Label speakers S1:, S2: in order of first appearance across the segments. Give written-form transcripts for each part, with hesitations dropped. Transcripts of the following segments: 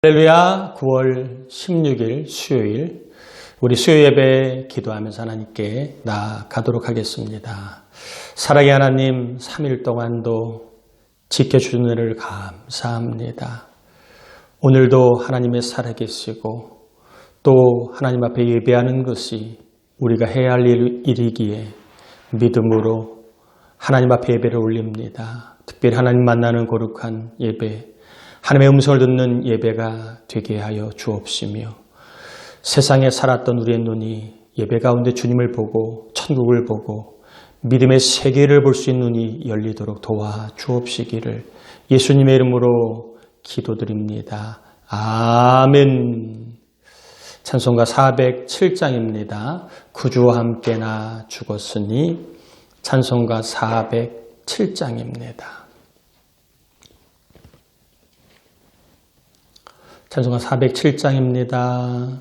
S1: 할렐루야. 9월 16일 수요일 우리 수요 예배 기도하면서 하나님께 나아가도록 하겠습니다. 사랑의 하나님, 3일 동안도 지켜주신 은혜를 감사합니다. 오늘도 하나님의 살아계시고 또 하나님 앞에 예배하는 것이 우리가 해야 할 일이기에 믿음으로 하나님 앞에 예배를 올립니다. 특별히 하나님 만나는 거룩한 예배, 하나님의 음성을 듣는 예배가 되게 하여 주옵시며 세상에 살았던 우리의 눈이 예배 가운데 주님을 보고 천국을 보고 믿음의 세계를 볼 수 있는 눈이 열리도록 도와 주옵시기를 예수님의 이름으로 기도드립니다. 아멘. 찬송가 407장입니다. 구주와 함께 나 죽었으니. 찬송가 407장입니다. 찬송가 407장입니다.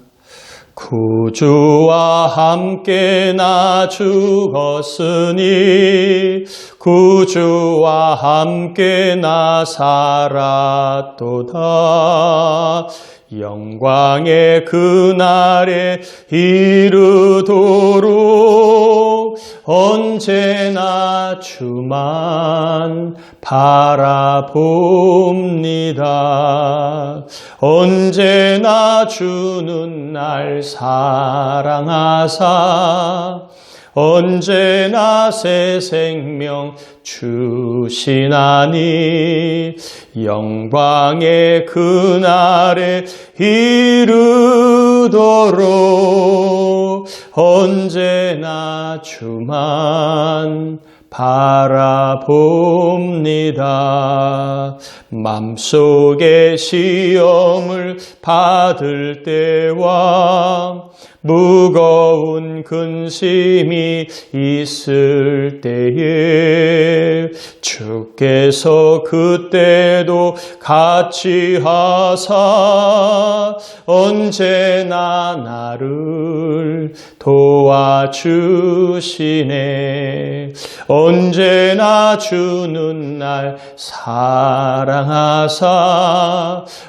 S1: 구주와 함께 나 죽었으니 구주와 함께 나 살았도다. 영광의 그날에 이르도록 언제나 주만 바라봅니다. 언제나 주는 날 사랑하사 언제나 새 생명 주시나니 영광의 그날에 이르도록 언제나 주만 바라봅니다. 맘속에 시험을 받을 때와 무거운 근심이 있을 때에 주께서 그때도 같이 하사 언제나 나를 도와주시네. 언제나 주는 날 사랑하사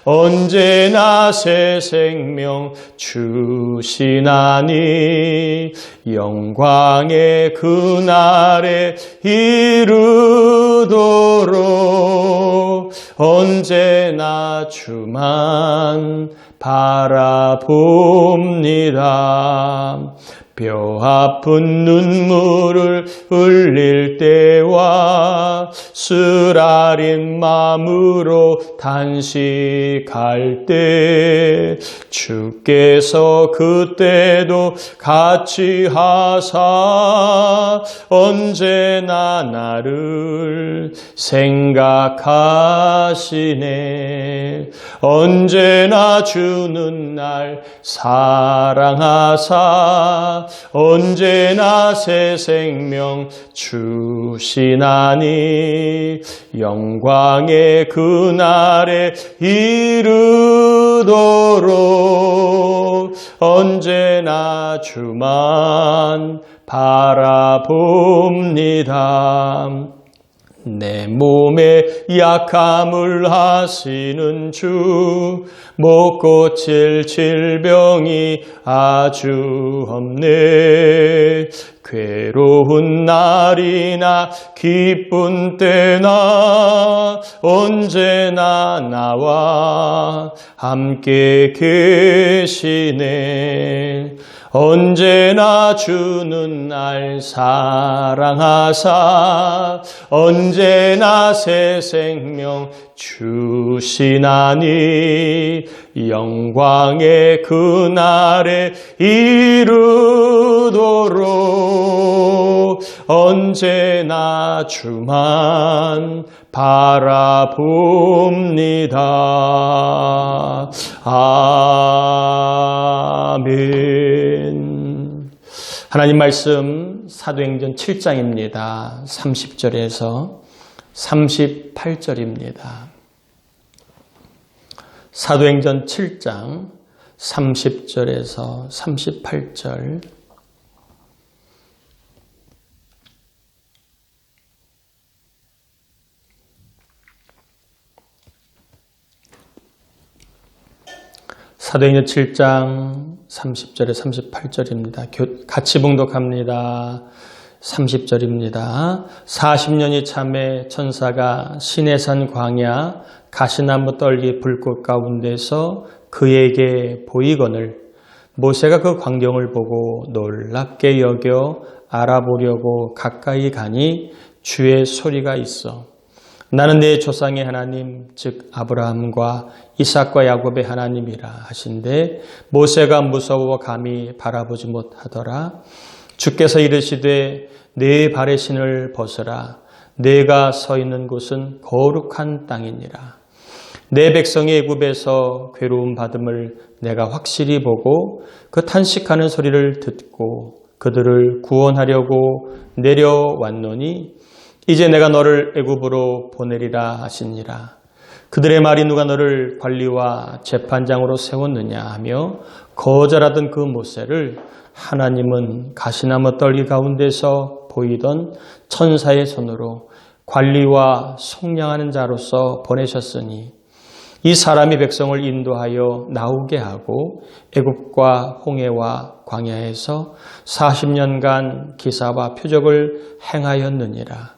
S1: 언제나 새 생명 주시나니 영광의 그날에 이르도록 언제나 주만 바라봅니다. 뼈 아픈 눈물을 흘릴 때와 쓰라린 마음으로 단식할 때 주께서 그때도 같이 하사 언제나 나를 생각하시네. 언제나 주는 날 사랑하사 언제나 새 생명 주시나니 영광의 그날에 이르도록 언제나 주만 바라봅니다. 내 몸에 약함을 하시는 주 못 고칠 질병이 아주 없네. 괴로운 날이나 기쁜 때나 언제나 나와 함께 계시네. 언제나 주는 날 사랑하사 언제나 새 생명 주시나니 영광의 그날에 이르도록 언제나 주만 바라봅니다. 아멘. 하나님 말씀 사도행전 7장입니다. 30절에서 38절입니다. 사도행전 7장 30절에서 38절. 사도행전 7장 30절에 38절입니다. 같이 봉독합니다. 30절입니다. 40년이 참에 천사가 시내산 광야 가시나무 떨기 불꽃 가운데서 그에게 보이거늘 모세가 그 광경을 보고 놀랍게 여겨 알아보려고 가까이 가니 주의 소리가 있어 나는 내 조상의 하나님 즉 아브라함과 이삭과 야곱의 하나님이라 하신데 모세가 무서워 감히 바라보지 못하더라. 주께서 이르시되 내 발의 신을 벗으라. 내가 서 있는 곳은 거룩한 땅이니라. 내 백성이 애굽에서 괴로움 받음을 내가 확실히 보고 그 탄식하는 소리를 듣고 그들을 구원하려고 내려왔노니 이제 내가 너를 애굽으로 보내리라 하시니라. 그들의 말이 누가 너를 관리와 재판장으로 세웠느냐 하며 거절하던 그 모세를 하나님은 가시나무 떨기 가운데서 보이던 천사의 손으로 관리와 속량하는 자로서 보내셨으니 이 사람이 백성을 인도하여 나오게 하고 애굽과 홍해와 광야에서 40년간 기사와 표적을 행하였느니라.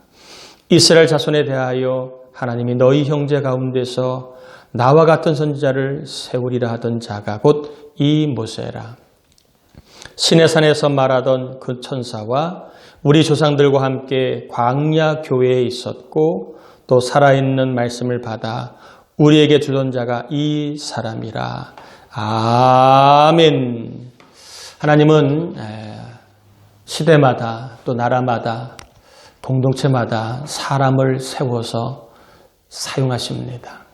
S1: 이스라엘 자손에 대하여 하나님이 너희 형제 가운데서 나와 같은 선지자를 세우리라 하던 자가 곧 이 모세라. 시내산에서 말하던 그 천사와 우리 조상들과 함께 광야 교회에 있었고 또 살아있는 말씀을 받아 우리에게 주던 자가 이 사람이라. 아멘. 하나님은 시대마다 또 나라마다 공동체마다 사람을 세워서 사용하십니다.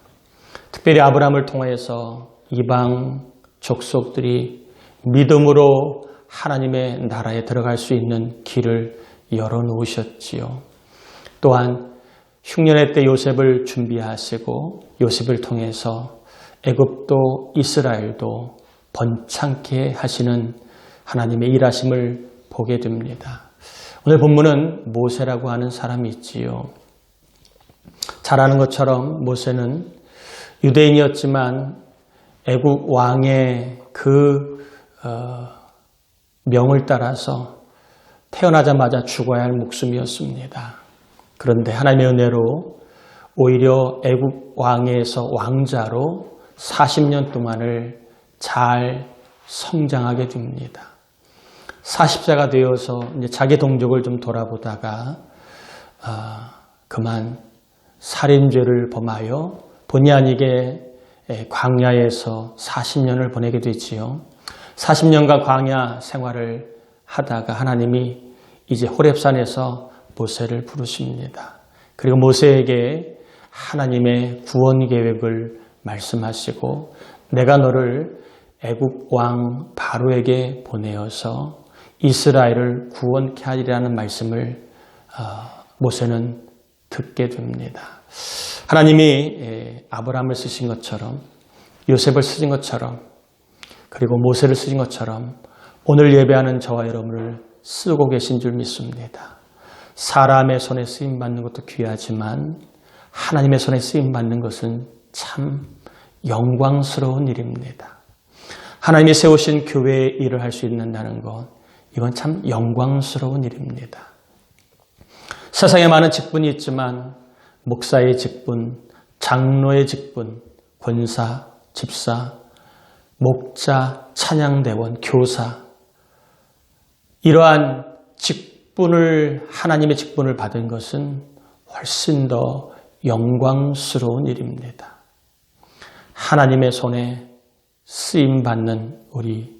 S1: 특별히 아브라함을 통해서 이방 족속들이 믿음으로 하나님의 나라에 들어갈 수 있는 길을 열어놓으셨지요. 또한 흉년의 때 요셉을 준비하시고 요셉을 통해서 애굽도 이스라엘도 번창케 하시는 하나님의 일하심을 보게 됩니다. 오늘 본문은 모세라고 하는 사람이 있지요. 잘 아는 것처럼 모세는 유대인이었지만 애국 왕의 그 명을 따라서 태어나자마자 죽어야 할 목숨이었습니다. 그런데 하나님의 은혜로 오히려 애국 왕에서 왕자로 40년 동안을 잘 성장하게 됩니다. 40세가 되어서 이제 자기 동족을 좀 돌아보다가 그만 살인죄를 범하여 본의 아니게 광야에서 40년을 보내게 되지요. 40년간 광야 생활을 하다가 하나님이 이제 호렙산에서 모세를 부르십니다. 그리고 모세에게 하나님의 구원 계획을 말씀하시고 내가 너를 애굽 왕 바로에게 보내어서 이스라엘을 구원케 하리라는 말씀을 모세는 듣게 됩니다. 하나님이 아브라함을 쓰신 것처럼 요셉을 쓰신 것처럼 그리고 모세를 쓰신 것처럼 오늘 예배하는 저와 여러분을 쓰고 계신 줄 믿습니다. 사람의 손에 쓰임받는 것도 귀하지만 하나님의 손에 쓰임받는 것은 참 영광스러운 일입니다. 하나님이 세우신 교회의 일을 할 수 있는다는 것, 이건 참 영광스러운 일입니다. 세상에 많은 직분이 있지만 목사의 직분, 장로의 직분, 권사, 집사, 목자, 찬양대원, 교사 이러한 직분을 하나님의 직분을 받은 것은 훨씬 더 영광스러운 일입니다. 하나님의 손에 쓰임받는 우리,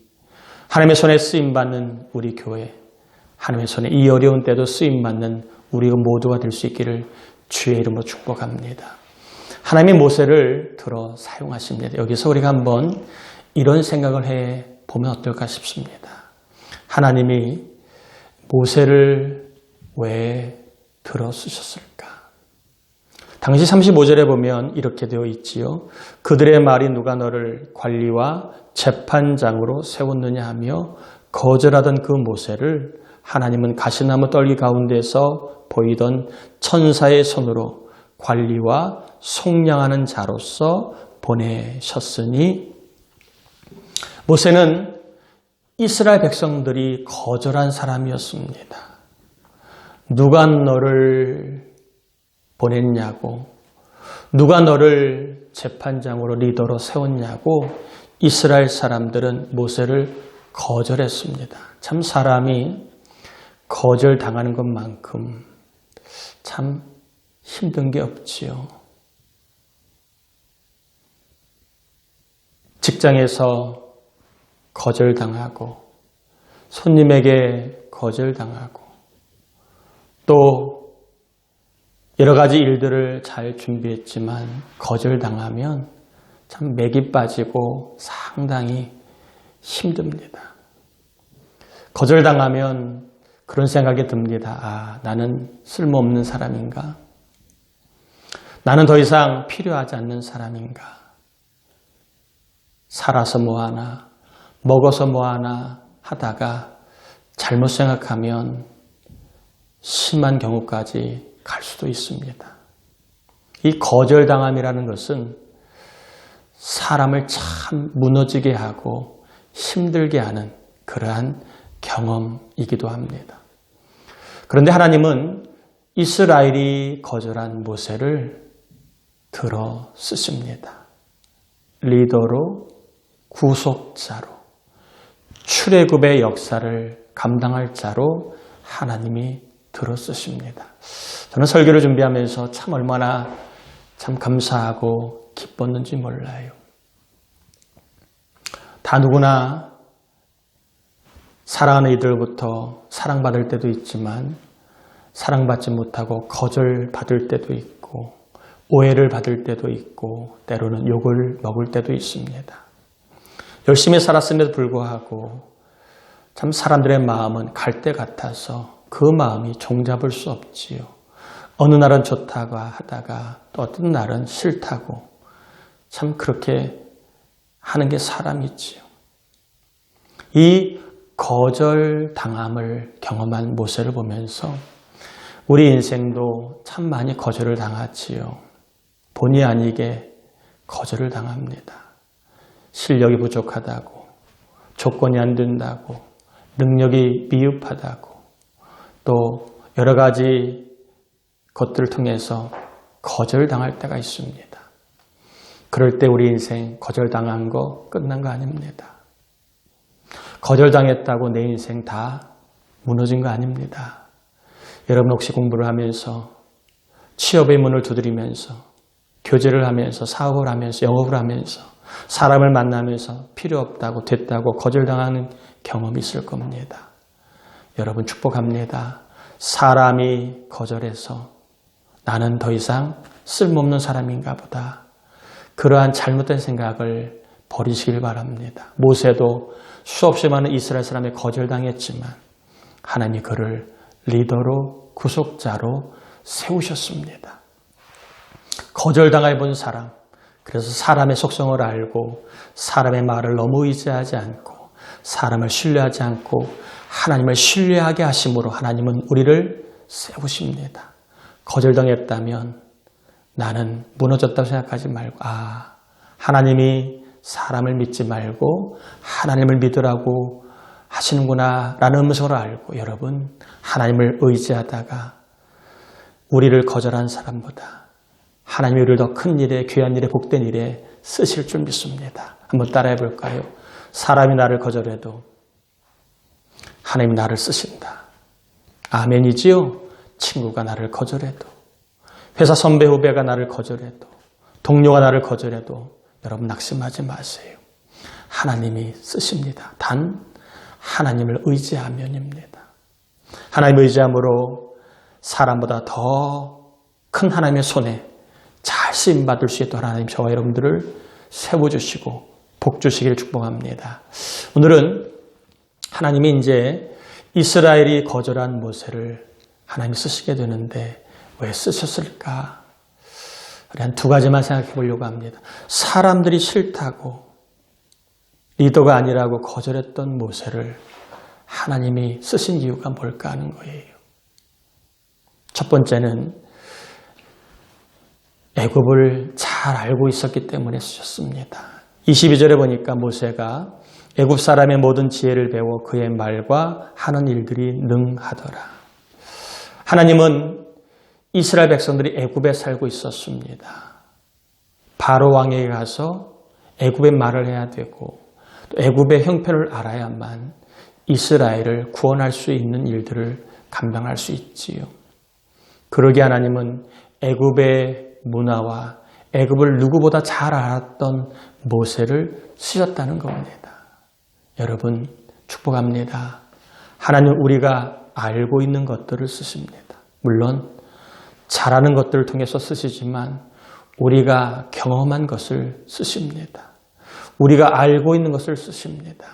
S1: 하나님의 손에 쓰임받는 우리 교회, 하나님의 손에 이 어려운 때도 쓰임받는 우리 모두가 될 수 있기를 주의 이름으로 축복합니다. 하나님이 모세를 들어 사용하십니다. 여기서 우리가 한번 이런 생각을 해보면 어떨까 싶습니다. 하나님이 모세를 왜 들어 쓰셨을까? 당시 35절에 보면 이렇게 되어 있지요. 그들의 말이 누가 너를 관리와 재판장으로 세웠느냐 하며 거절하던 그 모세를 하나님은 가시나무 떨기 가운데서 보이던 천사의 손으로 관리와 속량하는 자로서 보내셨으니 모세는 이스라엘 백성들이 거절한 사람이었습니다. 누가 너를 보냈냐고, 누가 너를 재판장으로 리더로 세웠냐고 이스라엘 사람들은 모세를 거절했습니다. 참 사람이 거절당하는 것만큼 참 힘든 게 없지요. 직장에서 거절당하고, 손님에게 거절당하고, 또 여러 가지 일들을 잘 준비했지만 거절당하면 참 맥이 빠지고 상당히 힘듭니다. 거절당하면 그런 생각이 듭니다. 아, 나는 쓸모없는 사람인가? 나는 더 이상 필요하지 않는 사람인가? 살아서 뭐하나, 먹어서 뭐하나 하다가 잘못 생각하면 심한 경우까지 갈 수도 있습니다. 이 거절당함이라는 것은 사람을 참 무너지게 하고 힘들게 하는 그러한 경험이기도 합니다. 그런데 하나님은 이스라엘이 거절한 모세를 들어 쓰십니다. 리더로, 구속자로, 출애굽의 역사를 감당할 자로 하나님이 들어 쓰십니다. 저는 설교를 준비하면서 참 얼마나 참 감사하고 기뻤는지 몰라요. 다 누구나 사랑하는 이들부터 사랑받을 때도 있지만 사랑받지 못하고 거절받을 때도 있고 오해를 받을 때도 있고 때로는 욕을 먹을 때도 있습니다. 열심히 살았음에도 불구하고 참 사람들의 마음은 갈대 같아서 그 마음이 종잡을 수 없지요. 어느 날은 좋다고 하다가 또 어떤 날은 싫다고 참 그렇게 하는 게 사람이지요. 이 거절당함을 경험한 모세를 보면서 우리 인생도 참 많이 거절을 당하지요. 본의 아니게 거절을 당합니다. 실력이 부족하다고, 조건이 안 된다고, 능력이 미흡하다고, 또 여러 가지 것들을 통해서 거절당할 때가 있습니다. 그럴 때 우리 인생 거절당한 거 끝난 거 아닙니다. 거절당했다고 내 인생 다 무너진 거 아닙니다. 여러분 혹시 공부를 하면서 취업의 문을 두드리면서 교제를 하면서 사업을 하면서 영업을 하면서 사람을 만나면서 필요 없다고 됐다고 거절당하는 경험이 있을 겁니다. 여러분 축복합니다. 사람이 거절해서 나는 더 이상 쓸모없는 사람인가 보다. 그러한 잘못된 생각을 버리시길 바랍니다. 모세도 수없이 많은 이스라엘 사람에 거절당했지만 하나님이 그를 리더로 구속자로 세우셨습니다. 거절당해 본 사람, 그래서 사람의 속성을 알고 사람의 말을 너무 의지하지 않고 사람을 신뢰하지 않고 하나님을 신뢰하게 하심으로 하나님은 우리를 세우십니다. 거절당했다면 나는 무너졌다고 생각하지 말고 하나님이 사람을 믿지 말고 하나님을 믿으라고 하시는구나 라는 음성을 알고 여러분 하나님을 의지하다가 우리를 거절한 사람보다 하나님이 우리를 더 큰 일에 귀한 일에 복된 일에 쓰실 줄 믿습니다. 한번 따라해 볼까요? 사람이 나를 거절해도 하나님이 나를 쓰신다. 아멘이지요? 친구가 나를 거절해도 회사 선배 후배가 나를 거절해도 동료가 나를 거절해도 여러분 낙심하지 마세요. 하나님이 쓰십니다. 단 하나님을 의지하면입니다. 하나님을 의지함으로 사람보다 더 큰 하나님의 손에 잘 쓰임받을 수 있도록 하나님 저와 여러분들을 세워주시고 복 주시기를 축복합니다. 오늘은 하나님이 이제 이스라엘이 거절한 모세를 하나님이 쓰시게 되는데 왜 쓰셨을까? 한 두 가지만 생각해 보려고 합니다. 사람들이 싫다고 리더가 아니라고 거절했던 모세를 하나님이 쓰신 이유가 뭘까 하는 거예요. 첫 번째는 애굽을 잘 알고 있었기 때문에 쓰셨습니다. 22절에 보니까 모세가 애굽 사람의 모든 지혜를 배워 그의 말과 하는 일들이 능하더라. 하나님은 이스라엘 백성들이 애굽에 살고 있었습니다. 바로 왕에게 가서 애굽의 말을 해야 되고 또 애굽의 형편을 알아야만 이스라엘을 구원할 수 있는 일들을 감당할 수 있지요. 그러기에 하나님은 애굽의 문화와 애굽을 누구보다 잘 알았던 모세를 쓰셨다는 겁니다. 여러분 축복합니다. 하나님은 우리가 알고 있는 것들을 쓰십니다. 물론 잘하는 것들을 통해서 쓰시지만 우리가 경험한 것을 쓰십니다. 우리가 알고 있는 것을 쓰십니다.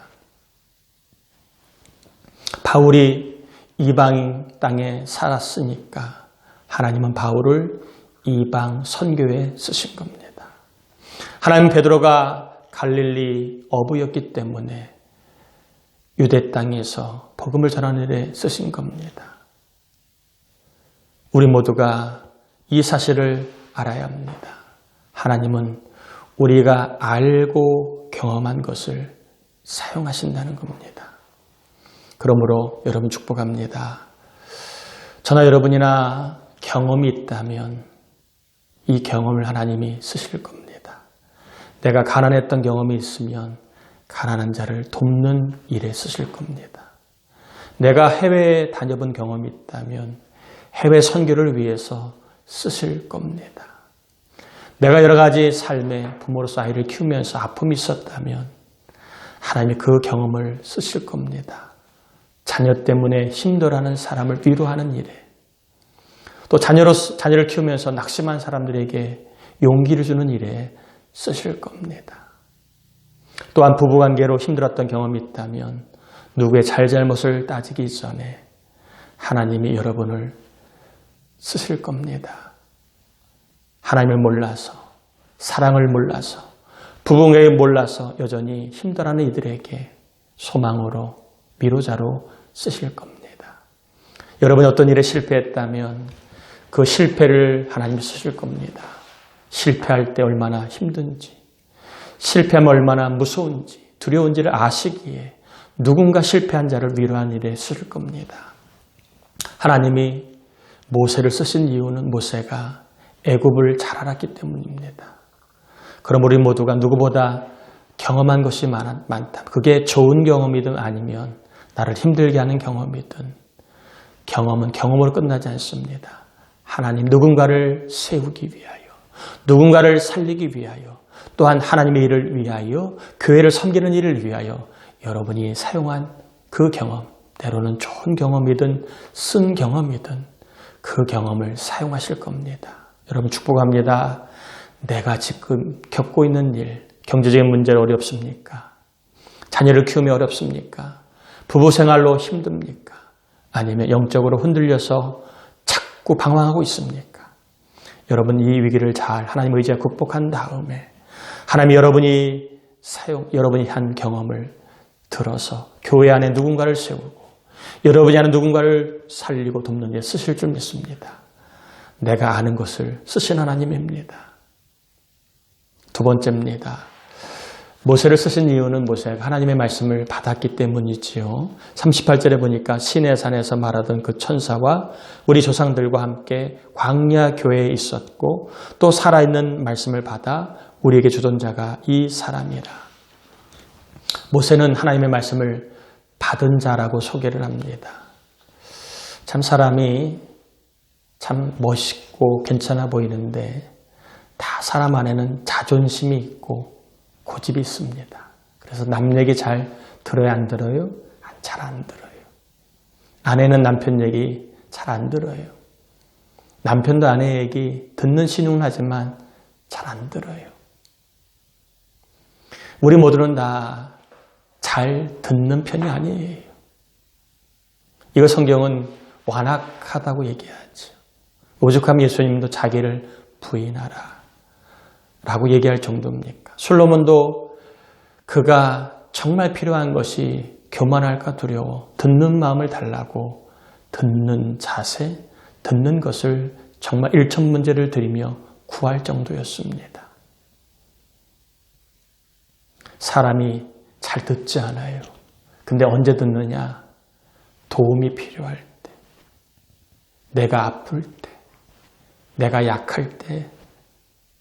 S1: 바울이 이방 땅에 살았으니까 하나님은 바울을 이방 선교에 쓰신 겁니다. 하나님 베드로가 갈릴리 어부였기 때문에 유대 땅에서 복음을 전하는 일에 쓰신 겁니다. 우리 모두가 이 사실을 알아야 합니다. 하나님은 우리가 알고 경험한 것을 사용하신다는 겁니다. 그러므로 여러분 축복합니다. 저나 여러분이나 경험이 있다면 이 경험을 하나님이 쓰실 겁니다. 내가 가난했던 경험이 있으면 가난한 자를 돕는 일에 쓰실 겁니다. 내가 해외에 다녀본 경험이 있다면 해외 선교를 위해서 쓰실 겁니다. 내가 여러 가지 삶의 부모로서 아이를 키우면서 아픔이 있었다면 하나님이 그 경험을 쓰실 겁니다. 자녀 때문에 힘들어하는 사람을 위로하는 일에 또 자녀를 키우면서 낙심한 사람들에게 용기를 주는 일에 쓰실 겁니다. 또한 부부관계로 힘들었던 경험이 있다면 누구의 잘잘못을 따지기 전에 하나님이 여러분을 쓰실 겁니다. 하나님을 몰라서 사랑을 몰라서 부부관계를 몰라서 여전히 힘들어하는 이들에게 소망으로 위로자로 쓰실 겁니다. 여러분이 어떤 일에 실패했다면 그 실패를 하나님이 쓰실 겁니다. 실패할 때 얼마나 힘든지 실패하면 얼마나 무서운지 두려운지를 아시기에 누군가 실패한 자를 위로하는 일에 쓰실 겁니다. 하나님이 모세를 쓰신 이유는 모세가 애굽을 잘 알았기 때문입니다. 그럼 우리 모두가 누구보다 경험한 것이 많다. 그게 좋은 경험이든 아니면 나를 힘들게 하는 경험이든 경험은 경험으로 끝나지 않습니다. 하나님 누군가를 세우기 위하여 누군가를 살리기 위하여 또한 하나님의 일을 위하여 교회를 섬기는 일을 위하여 여러분이 사용한 그 경험 때로는 좋은 경험이든 쓴 경험이든 그 경험을 사용하실 겁니다. 여러분 축복합니다. 내가 지금 겪고 있는 일 경제적인 문제로 어렵습니까? 자녀를 키우며 어렵습니까? 부부 생활로 힘듭니까? 아니면 영적으로 흔들려서 자꾸 방황하고 있습니까? 여러분 이 위기를 잘 하나님의 의지에 극복한 다음에 하나님이 여러분이 한 경험을 들어서 교회 안에 누군가를 세우고 여러분이 하는 누군가를 살리고 돕는 데 쓰실 줄 믿습니다. 내가 아는 것을 쓰신 하나님입니다. 두 번째입니다. 모세를 쓰신 이유는 모세가 하나님의 말씀을 받았기 때문이지요. 38절에 보니까 시내산에서 말하던 그 천사와 우리 조상들과 함께 광야 교회에 있었고 또 살아있는 말씀을 받아 우리에게 주던 자가 이 사람이라. 모세는 하나님의 말씀을 받은 자라고 소개를 합니다. 참 사람이 참 멋있고 괜찮아 보이는데 다 사람 안에는 자존심이 있고 고집이 있습니다. 그래서 남 얘기 잘 들어야 안 들어요? 잘 안 들어요. 아내는 남편 얘기 잘 안 들어요. 남편도 아내 얘기 듣는 신용은 하지만 잘 안 들어요. 우리 모두는 다 잘 듣는 편이 아니에요. 이거 성경은 완악하다고 얘기하죠. 오죽하면 예수님도 자기를 부인하라 라고 얘기할 정도입니까? 솔로몬도 그가 정말 필요한 것이 교만할까 두려워 듣는 마음을 달라고 듣는 자세, 듣는 것을 정말 일천문제를 드리며 구할 정도였습니다. 사람이 잘 듣지 않아요. 근데 언제 듣느냐? 도움이 필요할 때, 내가 아플 때, 내가 약할 때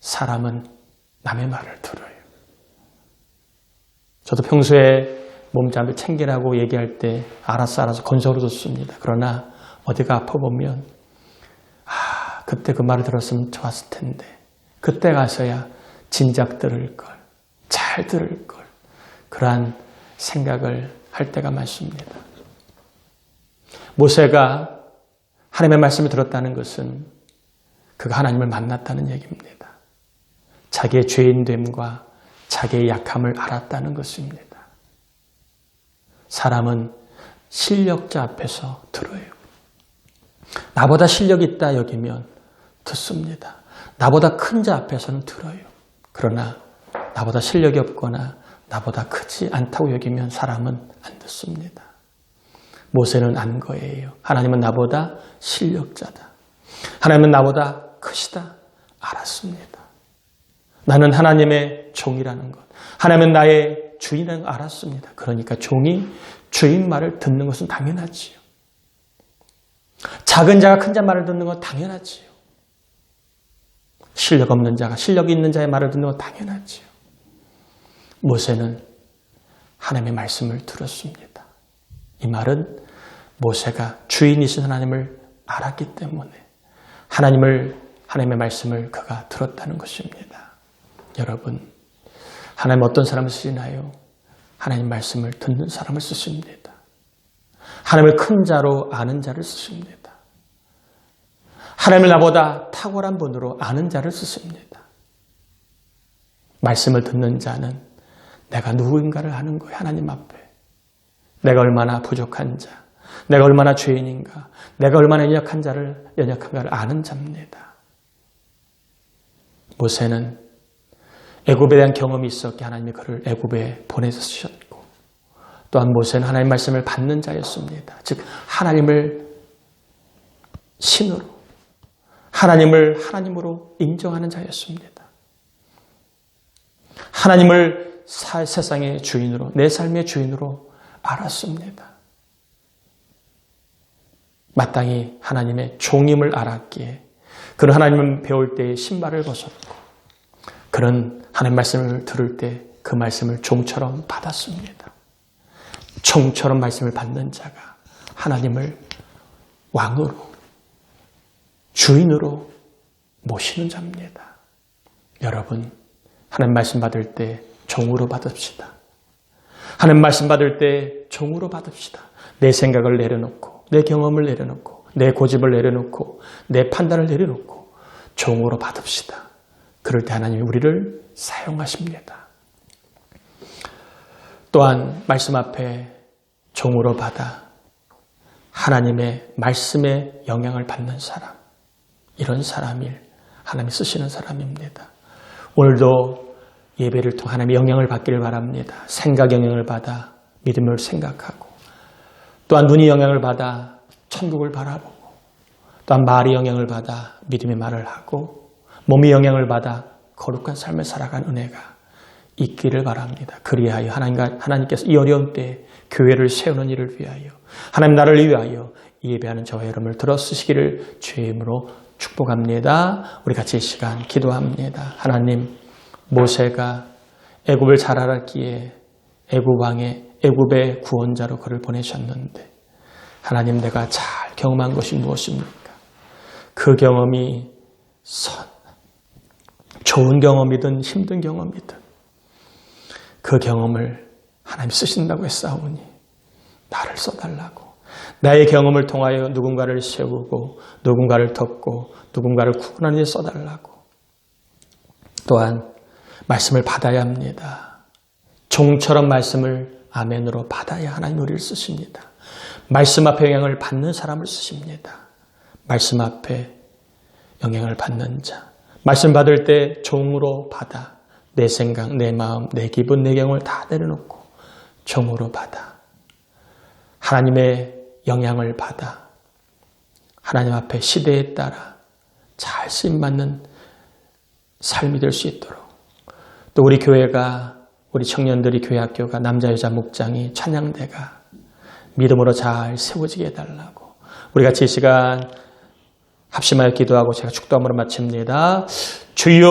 S1: 사람은 남의 말을 들어요. 저도 평소에 몸잠을 챙기라고 얘기할 때 알았어 건성으로 듣습니다. 그러나 어디가 아파 보면 그때 그 말을 들었으면 좋았을 텐데 그때 가서야 진작 들을 걸, 잘 들을 걸, 그러한 생각을 할 때가 많습니다. 모세가 하나님의 말씀을 들었다는 것은 그가 하나님을 만났다는 얘기입니다. 자기의 죄인됨과 자기의 약함을 알았다는 것입니다. 사람은 실력자 앞에서 들어요. 나보다 실력이 있다 여기면 듣습니다. 나보다 큰 자 앞에서는 들어요. 그러나 나보다 실력이 없거나 나보다 크지 않다고 여기면 사람은 안 듣습니다. 모세는 안 거예요. 하나님은 나보다 실력자다. 하나님은 나보다 크시다. 알았습니다. 나는 하나님의 종이라는 것. 하나님은 나의 주인이라는 걸 알았습니다. 그러니까 종이 주인 말을 듣는 것은 당연하지요. 작은 자가 큰 자 말을 듣는 건 당연하지요. 실력 없는 자가 실력이 있는 자의 말을 듣는 건 당연하지요. 모세는 하나님의 말씀을 들었습니다. 이 말은 모세가 주인이신 하나님을 알았기 때문에 하나님의 말씀을 그가 들었다는 것입니다. 여러분, 하나님 어떤 사람을 쓰시나요? 하나님 말씀을 듣는 사람을 쓰십니다. 하나님을 큰 자로 아는 자를 쓰십니다. 하나님을 나보다 탁월한 분으로 아는 자를 쓰십니다. 말씀을 듣는 자는 내가 누구인가를 아는 거예요. 하나님 앞에. 내가 얼마나 부족한 자, 내가 얼마나 죄인인가, 내가 얼마나 연약한가를 아는 자입니다. 모세는 애굽에 대한 경험이 있었기에 하나님이 그를 애굽에 보내주셨고, 또한 모세는 하나님의 말씀을 받는 자였습니다. 즉 하나님을 신으로, 하나님을 하나님으로 인정하는 자였습니다. 하나님을 세상의 주인으로, 내 삶의 주인으로 알았습니다. 마땅히 하나님의 종임을 알았기에 그는 하나님을 배울 때에 신발을 벗었고, 그는 하나님 말씀을 들을 때 그 말씀을 종처럼 받았습니다. 종처럼 말씀을 받는 자가 하나님을 왕으로, 주인으로 모시는 자입니다. 여러분, 하나님 말씀 받을 때 종으로 받읍시다. 하나님 말씀 받을 때 종으로 받읍시다. 내 생각을 내려놓고, 내 경험을 내려놓고, 내 고집을 내려놓고, 내 판단을 내려놓고 종으로 받읍시다. 그럴 때 하나님이 우리를 사용하십니다. 또한 말씀 앞에 종으로 받아 하나님의 말씀에 영향을 받는 사람, 이런 사람이 하나님이 쓰시는 사람입니다. 오늘도 예배를 통해 하나님의 영향을 받기를 바랍니다. 생각 영향을 받아 믿음을 생각하고, 또한 눈이 영향을 받아 천국을 바라보고, 또한 말이 영향을 받아 믿음의 말을 하고, 몸이 영향을 받아 거룩한 삶을 살아가는 은혜가 있기를 바랍니다. 그리하여 하나님께서 이 어려운 때에 교회를 세우는 일을 위하여, 하나님 나라를 위하여 예배하는 저와 여러분을 들어쓰시기를 주의 이름으로 축복합니다. 우리 같이 이 시간 기도합니다. 하나님, 모세가 애굽을 잘 알았기에 애굽의 구원자로 그를 보내셨는데, 하나님, 내가 잘 경험한 것이 무엇입니까? 그 경험이 좋은 경험이든 힘든 경험이든 그 경험을 하나님 쓰신다고 했사오니 나를 써달라고, 나의 경험을 통하여 누군가를 세우고 누군가를 덮고 누군가를 구원하는 데 써달라고. 또한 말씀을 받아야 합니다. 종처럼 말씀을 아멘으로 받아야 하나님 우리를 쓰십니다. 말씀 앞에 영향을 받는 사람을 쓰십니다. 말씀 앞에 영향을 받는 자, 말씀 받을 때 종으로 받아 내 생각, 내 마음, 내 기분, 내 경험을 다 내려놓고 종으로 받아 하나님의 영향을 받아 하나님 앞에 시대에 따라 잘 쓰임받는 삶이 될 수 있도록, 또 우리 교회가 우리 청년들이 교회 학교가 남자 여자 목장이 찬양대가 믿음으로 잘 세워지게 해달라고 우리 같이 이 시간 합심하여 기도하고 제가 축도함으로 마칩니다. 주여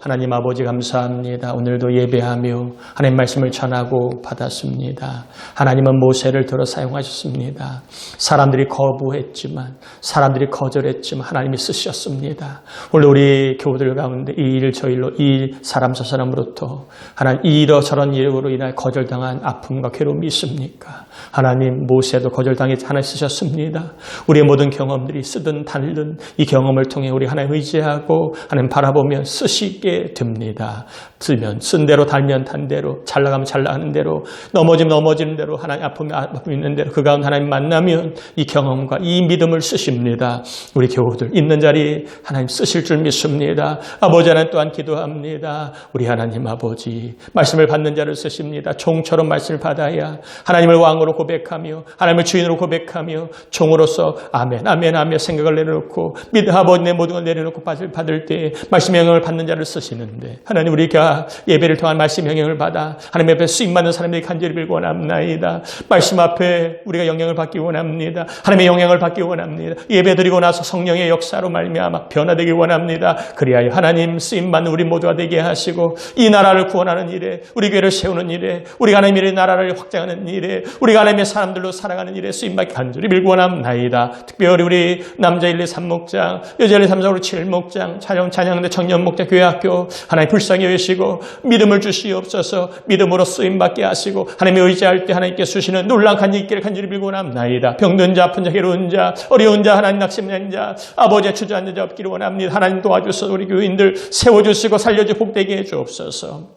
S1: 하나님 아버지 감사합니다. 오늘도 예배하며 하나님 말씀을 전하고 받았습니다. 하나님은 모세를 들어 사용하셨습니다. 사람들이 거부했지만 사람들이 거절했지만 하나님이 쓰셨습니다. 오늘 우리 교우들 가운데 이 일 저 일로 이 사람 저 사람으로부터 하나님 이러저런 일으로 인하여 거절당한 아픔과 괴로움이 있습니까? 하나님 모세도 거절당해서 하나님 쓰셨습니다. 우리의 모든 경험들이 쓰든 달든 이 경험을 통해 우리 하나님 의지하고 하나님 바라보면 쓰시게 됩니다. 쓰면 쓴 대로 달면 단 대로 잘 나가면 잘 나가는 대로 넘어지면 넘어지는 대로 하나님 아픔이 있는 대로 그 가운데 하나님 만나면 이 경험과 이 믿음을 쓰십니다. 우리 교우들 있는 자리 하나님 쓰실 줄 믿습니다. 아버지 하나님 또한 기도합니다. 우리 하나님 아버지 말씀을 받는 자를 쓰십니다. 종처럼 말씀을 받아야 하나님을 왕으로 고백하며 하나님을 주인으로 고백하며 종으로서 아멘 아멘 아멘 생각을 내려놓고 믿음 아버지 내 모든 걸 내려놓고 받을 때 말씀의 영향을 받는 자를 쓰시는데 하나님 우리가 예배를 통한 말씀 영향을 받아 하나님 앞에 쓰임받는 사람들이 간절히 빌고 원합나이다. 말씀 앞에 우리가 영향을 받기 원합니다. 하나님의 영향을 받기 원합니다. 예배드리고 나서 성령의 역사로 말미암아 변화되기 원합니다. 그리하여 하나님 쓰임받는 우리 모두가 되게 하시고 이 나라를 구원하는 일에 우리 교회를 세우는 일에 우리가 하나님의 나라를 확장하는 일에 우리가 하나님의 사람들로 살아가는 일에 쓰임받기 간절히 빌고 원합나이다. 특별히 우리 남자 1, 2, 3목장 여자 1, 2, 3, 4, 5, 7 목장 찬양대 청년 목장 교회 학교 하나님 불쌍히 여기시고 믿음을 주시옵소서. 믿음으로 쓰임받게 하시고 하나님의 의지할 때 하나님께 주시는 놀라운 간증이 있기를 간절히 빌고 원합나이다. 병든 자 아픈 자 괴로운 자 어려운 자 하나님 낙심된 자 아버지의 주저앉는 자 없기를 원합니다. 하나님 도와주셔서 우리 교인들 세워주시고 살려주 복되게 해주옵소서.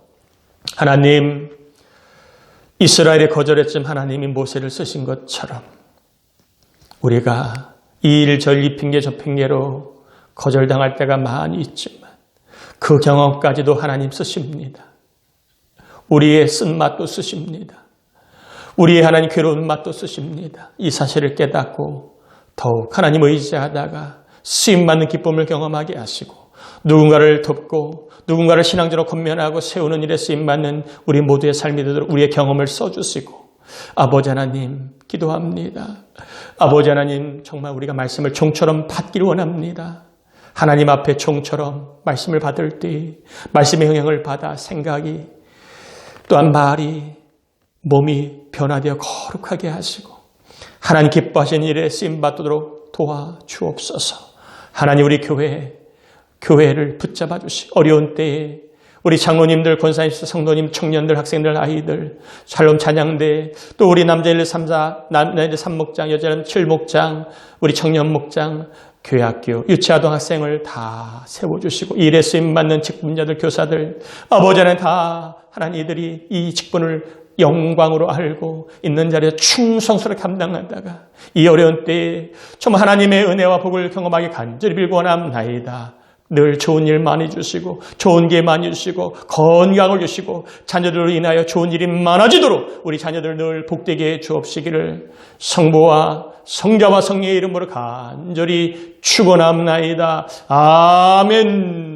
S1: 하나님 이스라엘이 거절했지만 하나님이 모세를 쓰신 것처럼 우리가 이 일 저 일 이 핑계 저 핑계로 거절당할 때가 많이 있지만 그 경험까지도 하나님 쓰십니다. 우리의 쓴맛도 쓰십니다. 우리의 하나님 괴로운 맛도 쓰십니다. 이 사실을 깨닫고 더욱 하나님 의지하다가 쓰임받는 기쁨을 경험하게 하시고 누군가를 돕고 누군가를 신앙적으로 건면하고 세우는 일에 쓰임받는 우리 모두의 삶이 되도록 우리의 경험을 써주시고 아버지 하나님 기도합니다. 아버지 하나님 정말 우리가 말씀을 종처럼 받기를 원합니다. 하나님 앞에 종처럼 말씀을 받을 때 말씀의 영향을 받아 생각이 또한 말이 몸이 변화되어 거룩하게 하시고 하나님 기뻐하시는 일에 쓰임받도록 도와주옵소서. 하나님 우리 교회를 붙잡아 주시고 어려운 때에 우리 장로님들, 권사님, 성도님, 청년들, 학생들, 아이들, 샬롬 찬양대, 또 우리 남자 1, 3, 4, 남자 3목장, 여자 7목장, 우리 청년 목장, 교회학교, 유치아동 학생을 다 세워주시고 일에 쓰임받는 직분자들, 교사들, 아버지 하나님 다 하나님 이들이 이 직분을 영광으로 알고 있는 자리에 충성스럽게 감당하다가 이 어려운 때에 정말 하나님의 은혜와 복을 경험하기 간절히 빌고 원합나이다. 늘 좋은 일 많이 주시고 좋은 기회 많이 주시고 건강을 주시고 자녀들로 인하여 좋은 일이 많아지도록 우리 자녀들 늘 복되게 해 주옵시기를 성부와 성자와 성령의 이름으로 간절히 축원합나이다. 아멘.